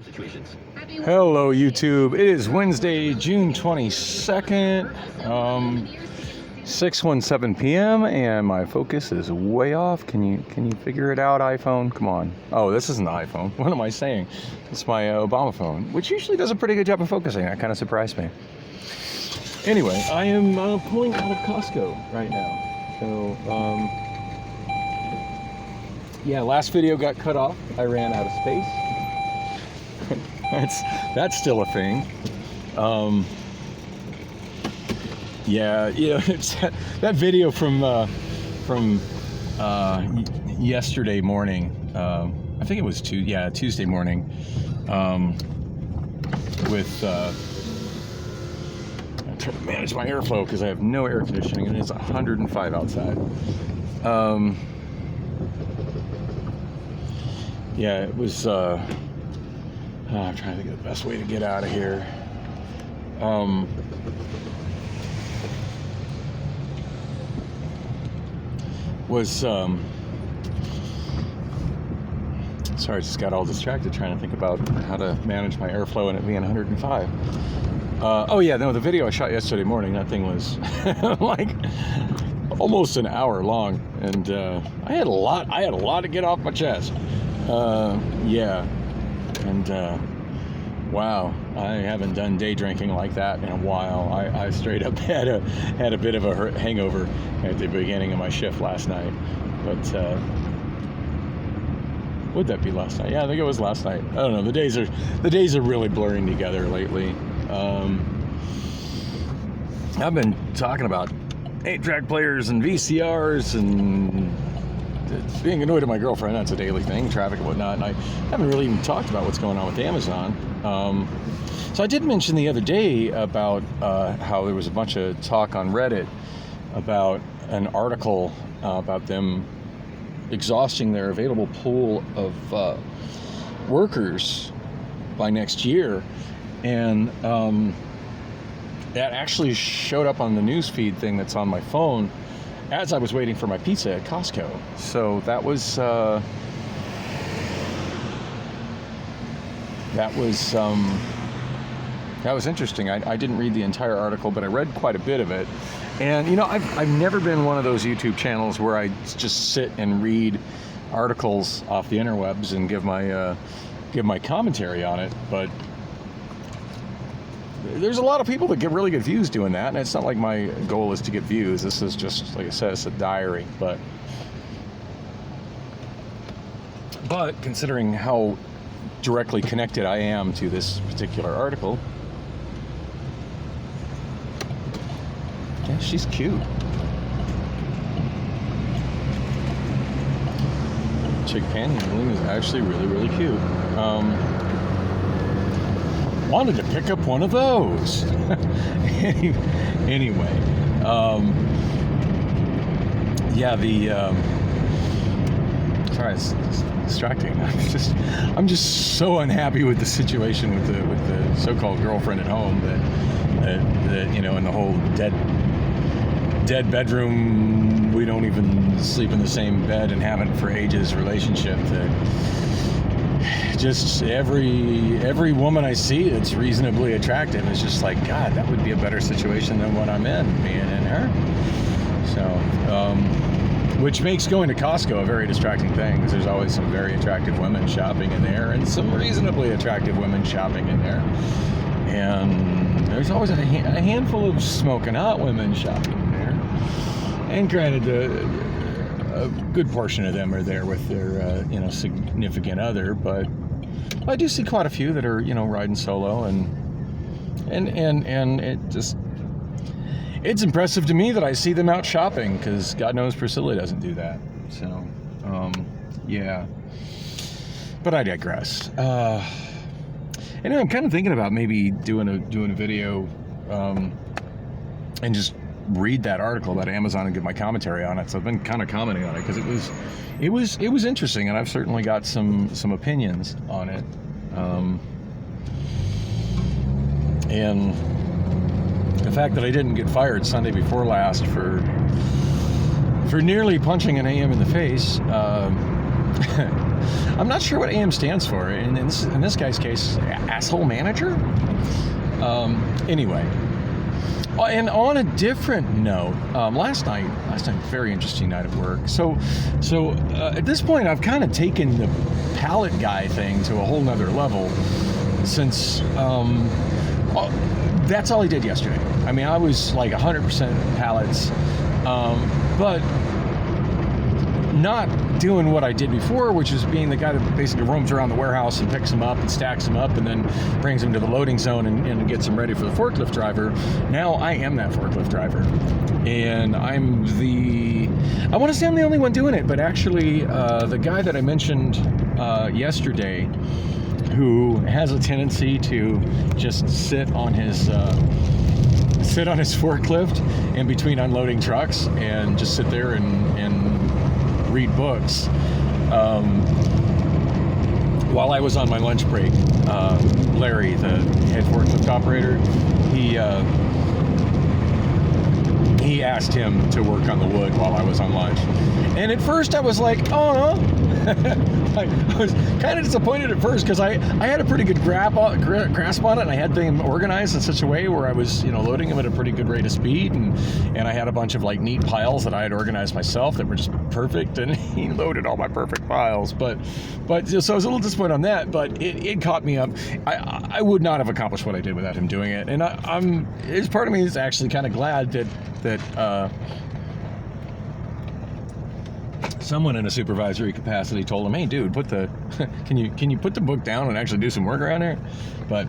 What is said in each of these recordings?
Hello YouTube, it is Wednesday, June 22nd, 6:17 p.m. and my focus is way off. Can you figure it out, iPhone? Come on. Oh, this isn't the iPhone. What am I saying? It's my Obama phone, which usually does a pretty good job of focusing. That kind of surprised me. Anyway, I am pulling out of Costco right now. So, yeah, last video got cut off. I ran out of space. That's still a thing. It's that video from yesterday morning. I think it was Tuesday morning. With I'm trying to manage my airflow because I have no air conditioning and it's 105 outside. It was. I'm trying to think of the best way to get out of here. Sorry, I just got all distracted trying to think about how to manage my airflow and it being 105. The video I shot yesterday morning, that thing was like almost an hour long, and I had a lot to get off my chest. Wow, I haven't done day drinking like that in a while. I straight up had a bit of a hangover at the beginning of my shift last night. But would that be last night? Yeah, I think it was last night. I don't know. The days are really blurring together lately. I've been talking about 8-track players and VCRs and being annoyed at my girlfriend. That's a daily thing, traffic and whatnot, and I haven't really even talked about what's going on with Amazon. So I did mention the other day about how there was a bunch of talk on Reddit about an article about them exhausting their available pool of workers by next year, and that actually showed up on the newsfeed thing that's on my phone as I was waiting for my pizza at Costco. So that was interesting. I didn't read the entire article, but I read quite a bit of it. And I've never been one of those YouTube channels where I just sit and read articles off the interwebs and give my commentary on it. But there's a lot of people that get really good views doing that, and it's not like my goal is to get views. This is just, like I said, it's a diary. But considering how directly connected I am to this particular article, yeah, she's cute. Chick panhandling is actually really, really cute. Wanted to pick up one of those. Anyway, sorry, it's distracting. I'm just so unhappy with the situation with the so-called girlfriend at home that in the whole dead bedroom, we don't even sleep in the same bed and haven't for ages relationship that. Just every woman I see that's reasonably attractive is just like, God, that would be a better situation than what I'm in, being in her. So, which makes going to Costco a very distracting thing, because there's always some very attractive women shopping in there and some reasonably attractive women shopping in there. And there's always a handful of smoking hot women shopping in there. And granted, a good portion of them are there with their significant other, but I do see quite a few that are riding solo, and it's impressive to me that I see them out shopping, because God knows Priscilla doesn't do that. So but I digress. Anyway, I'm kind of thinking about maybe doing a video and just read that article about Amazon and give my commentary on it. So I've been kind of commenting on it because it was interesting, and I've certainly got some opinions on it. And the fact that I didn't get fired Sunday before last for nearly punching an AM in the face, I'm not sure what AM stands for. In this guy's case, asshole manager. Anyway. And on a different note, last night, very interesting night at work. So at this point, I've kind of taken the pallet guy thing to a whole nother level, since that's all I did yesterday. I mean, I was like 100% pallets, but not doing what I did before, which is being the guy that basically roams around the warehouse and picks them up and stacks them up and then brings them to the loading zone and gets them ready for the forklift driver. Now I am that forklift driver, and I want to say I'm the only one doing it, but actually the guy that I mentioned yesterday, who has a tendency to just sit on his forklift in between unloading trucks and just sit there and read books. While I was on my lunch break, Larry, the head forklift operator, he asked him to work on the wood while I was on lunch. And at first I was like, oh, I was kind of disappointed at first, because I had a pretty good grasp on it, and I had them organized in such a way where I was, loading them at a pretty good rate of speed, and I had a bunch of like neat piles that I had organized myself that were just perfect, and he loaded all my perfect piles. But so I was a little disappointed on that, but it caught me up. I would not have accomplished what I did without him doing it, and there's part of me is actually kind of glad that someone in a supervisory capacity told him, "Hey, dude, can you put the book down and actually do some work around here?" But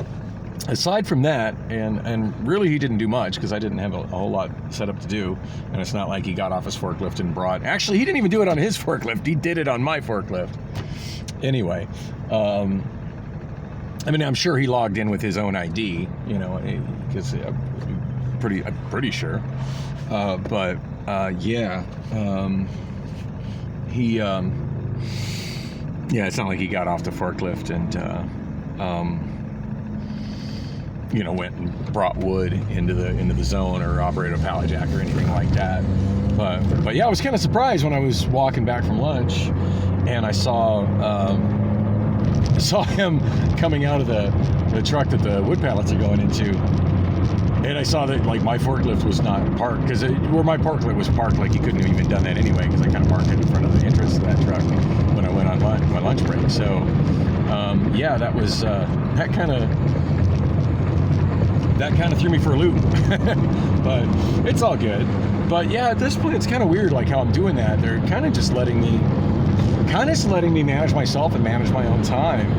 aside from that, and really he didn't do much, because I didn't have a whole lot set up to do, and it's not like he got off his forklift and actually he didn't even do it on his forklift, he did it on my forklift. Anyway, I'm sure he logged in with his own ID, because I'm pretty sure. It's not like he got off the forklift and went and brought wood into the zone or operated a pallet jack or anything like that. But yeah, I was kind of surprised when I was walking back from lunch and I saw him coming out of the truck that the wood pallets are going into. And I saw that like my forklift was not parked, because where my forklift was parked, like he couldn't have even done that anyway, because I kind of parked it in front of the entrance to that truck when I went on my lunch break. So that was that kind of threw me for a loop. But it's all good. But yeah, at this point it's kind of weird, like how I'm doing that. They're kind of just letting me manage myself and manage my own time.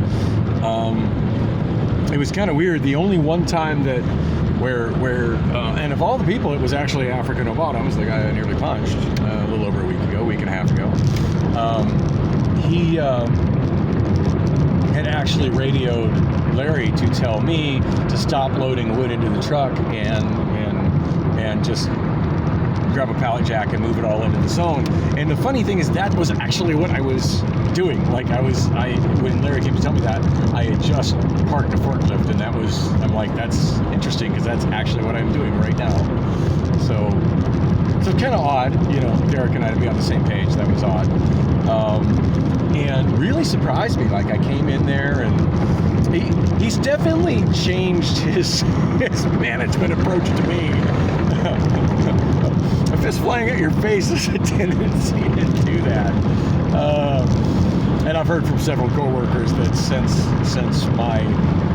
It was kind of weird. The only one time that where and of all the people, it was actually Africa Novata, was the guy I nearly punched a little over a week and a half ago. He had actually radioed Larry to tell me to stop loading wood into the truck and just grab a pallet jack and move it all into the zone. And the funny thing is, that was actually what I was doing. Like when Larry came to tell me that, I had just parked a forklift, and I'm like, that's interesting, because that's actually what I'm doing right now. So kind of odd, Derek and I to be on the same page. That was odd. And really surprised me. Like I came in there, and he's definitely changed his management approach to me. A fist flying at your face is a tendency to do that. And I've heard from several coworkers that since my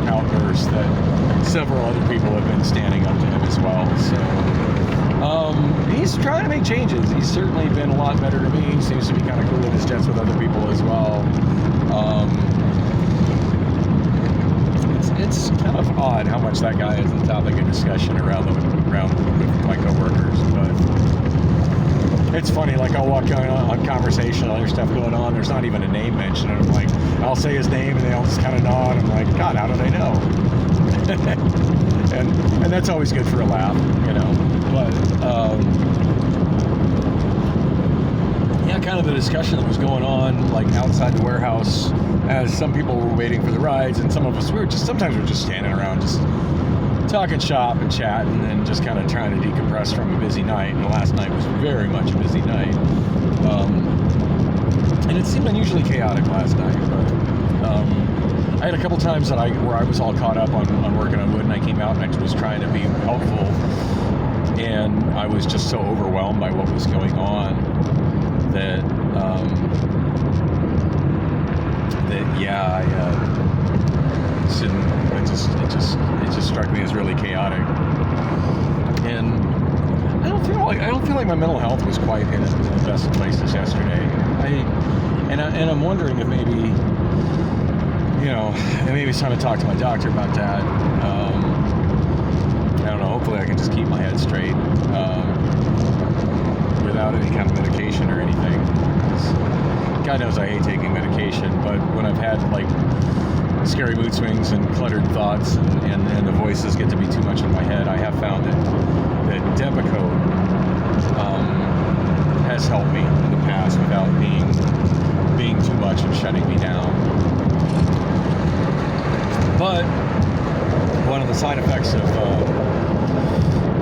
outburst, that several other people have been standing up to him as well. So he's trying to make changes. He's certainly been a lot better to me. He seems to be kind of cool with his jets with other people as well. It's kind of odd how much that guy is the topic of discussion around with my coworkers, but it's funny. Like I'll walk on conversation, other stuff going on. There's not even a name mentioned, and I'm like, I'll say his name, and they all just kind of nod. I'm like, God, how do they know? and that's always good for a laugh, But kind of the discussion that was going on, like outside the warehouse, as some people were waiting for the rides, and some of us sometimes we're just standing around, just talking shop and chatting, and just kind of trying to decompress from a busy night. And the last night was very much a busy night. And it seemed unusually chaotic last night, but I had a couple times that where I was all caught up on working on wood, and I came out and I was trying to be helpful, and I was just so overwhelmed by what was going on that it just struck me as really chaotic, and I don't feel like my mental health was quite in the best places yesterday. I'm wondering if maybe, maybe it's time to talk to my doctor about that. I don't know. Hopefully, I can just keep my head straight without any kind of medication or anything. God knows I hate taking medication, but when I've had like scary mood swings and cluttered thoughts, and the voices get to be too much in my head, I have found that Depakote has helped me in the past without being too much and shutting me down. But one of the side effects of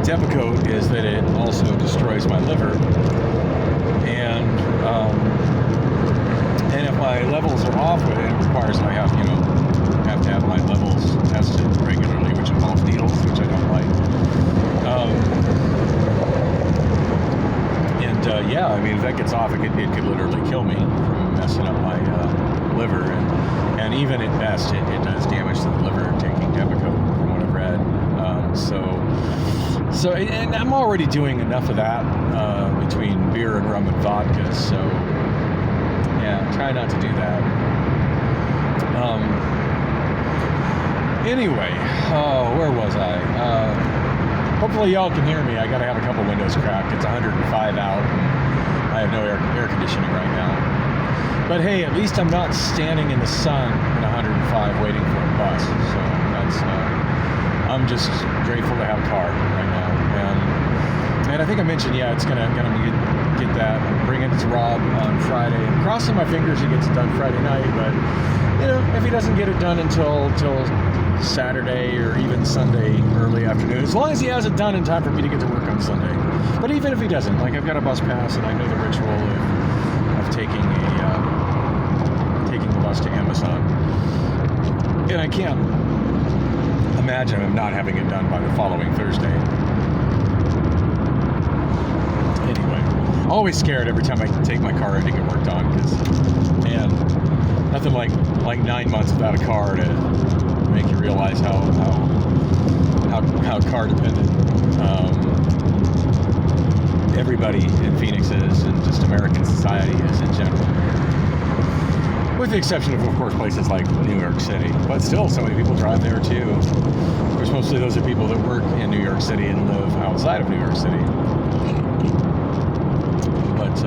Depakote is that it also destroys my liver, and if my levels are off with it, it requires that I have to have my levels tested regularly, which involves needles, which I don't like. If that gets off, it could literally kill me from messing up my liver, and even at best, it does damage to the liver taking Depakote, from what I've read. And I'm already doing enough of that between beer and rum and vodka, so yeah, try not to do that. Anyway, where was I? Hopefully y'all can hear me. I gotta have a couple windows cracked. It's 105 out, and I have no air conditioning right now. But hey, at least I'm not standing in the sun in 105 waiting for a bus. So that's I'm just grateful to have a car right now. And I think I mentioned, it's gonna get that and bring it to Rob on Friday. I'm crossing my fingers he gets it done Friday night, but if he doesn't get it done until Saturday or even Sunday early afternoon, as long as he has it done in time for me to get to work on Sunday. But even if he doesn't, like, I've got a bus pass, and I know the ritual of taking the bus to Amazon, and I can't imagine him not having it done by the following Thursday. Anyway, always scared every time I take my car in to get worked on, because man, nothing like 9 months without a car to make you realize how car dependent everybody in Phoenix is, and just American society is in general. With the exception of course, places like New York City. But still, so many people drive there too. Of course, mostly those are people that work in New York City and live outside of New York City. But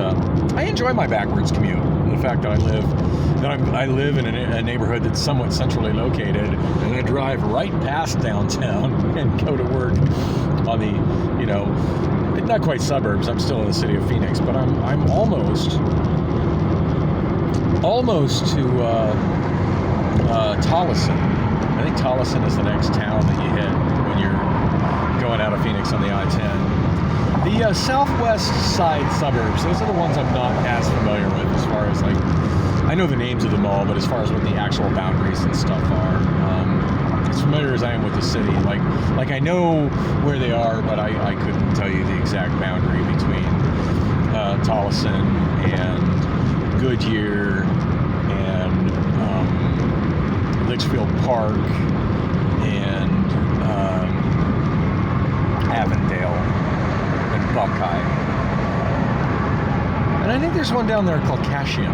I enjoy my backwards commute. The fact that I live in a neighborhood that's somewhat centrally located, and I drive right past downtown and go to work on the, not quite suburbs. I'm still in the city of Phoenix, but I'm almost to Tolleson. I think Tolleson is the next town that you hit when you're going out of Phoenix on the I-10. The southwest side suburbs, those are the ones I'm not as familiar with, as far as I know the names of them all, but as far as what the actual boundaries and stuff are, as familiar as I am with the city, like I know where they are, but I couldn't tell you the exact boundary between Tolleson and Goodyear and Litchfield Park and Avondale and Buckeye. And I think there's one down there called Cashion,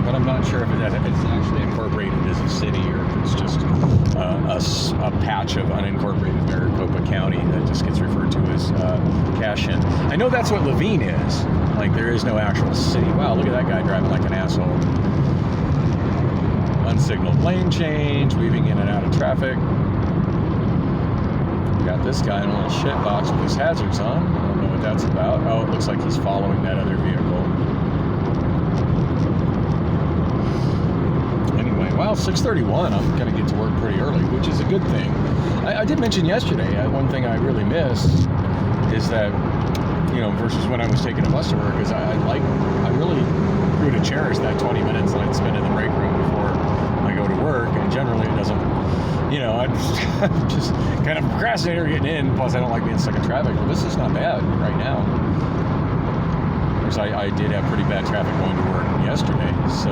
but I'm not sure if it's actually incorporated as a city or if it's just a patch of unincorporated Maricopa County that just gets referred to as Cashion. I know that's what Levine is. Like, there is no actual city. Wow, look at that guy driving like an asshole. Unsignaled lane change, weaving in and out of traffic. Got this guy in a little shit box with his hazards on. I don't know what that's about. Oh, it looks like he's following that other vehicle. Anyway, well, 6:31, I'm going to get to work pretty early, which is a good thing. I did mention yesterday, one thing I really missed is that, versus when I was taking a bus to work, is I really grew to cherish that 20 minutes that I'd spend in the break room before I go to work. And generally it doesn't, I'm just kind of a procrastinator getting in. Plus I don't like being stuck in traffic. But this is not bad right now. Because I did have pretty bad traffic going to work yesterday. So